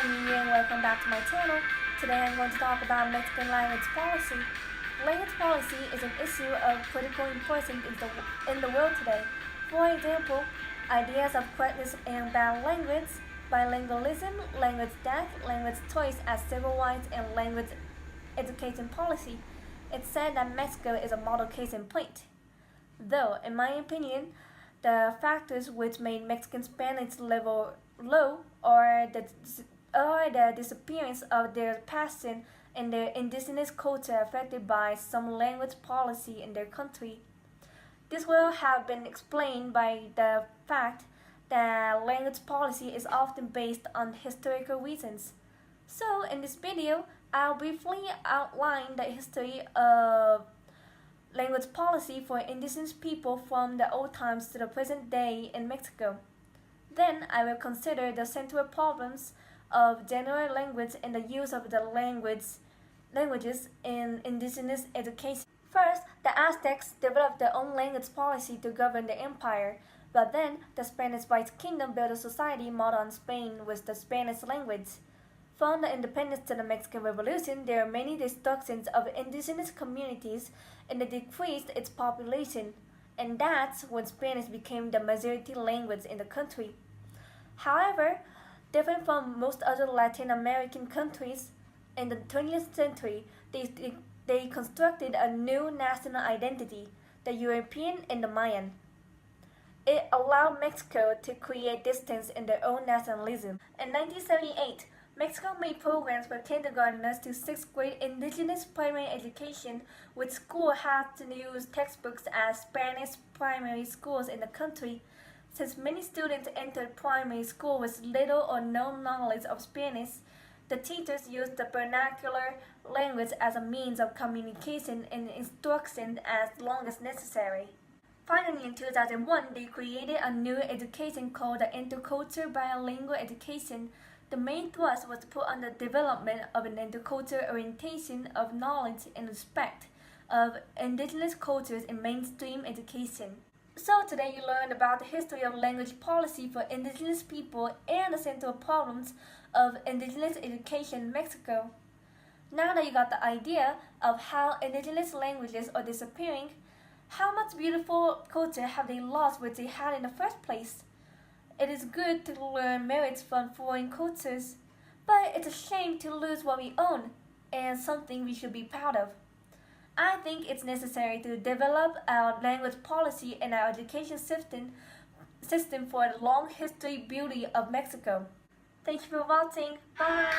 me and welcome back to my channel. Today I'm going to talk about Mexican language policy. Language policy is an issue of critical importance in the world today. For example, ideas of correctness and bad language, bilingualism, language death, language choice as civil rights, and language education policy. It's said that Mexico is a model case in point. Though, in my opinion, the factors which made Mexican Spanish level low are the disappearance of their passion and their indigenous culture affected by some language policy in their country. This will have been explained by the fact that language policy is often based on historical reasons. So, in this video, I'll briefly outline the history of language policy for indigenous people from the old times to the present day in Mexico. Then I will consider the central problems of general language and the use of the languages in indigenous education. First, the Aztecs developed their own language policy to govern the empire, but then the Spanish White Kingdom built a society modeled on Spain with the Spanish language. From the independence to the Mexican Revolution, there are many destructions of indigenous communities and it decreased its population, and that's when Spanish became the majority language in the country. However, different from most other Latin American countries, in the 20th century, they constructed a new national identity, the European and the Mayan. It allowed Mexico to create distance in their own nationalism. In 1978, Mexico made programs for kindergartners to 6th grade indigenous primary education, which schools had to use textbooks as Spanish primary schools in the country. Since many students entered primary school with little or no knowledge of Spanish, the teachers used the vernacular language as a means of communication and instruction as long as necessary. Finally, in 2001, they created a new education called the Intercultural Bilingual Education. The main thrust was to put on the development of an intercultural orientation of knowledge and respect of indigenous cultures in mainstream education. So today you learned about the history of language policy for indigenous people and the central problems of indigenous education in Mexico. Now that you got the idea of how indigenous languages are disappearing, how much beautiful culture have they lost which they had in the first place? It is good to learn merits from foreign cultures, but it's a shame to lose what we own and something we should be proud of. I think it's necessary to develop our language policy and our education system for the long history beauty of Mexico. Thank you for watching. Bye!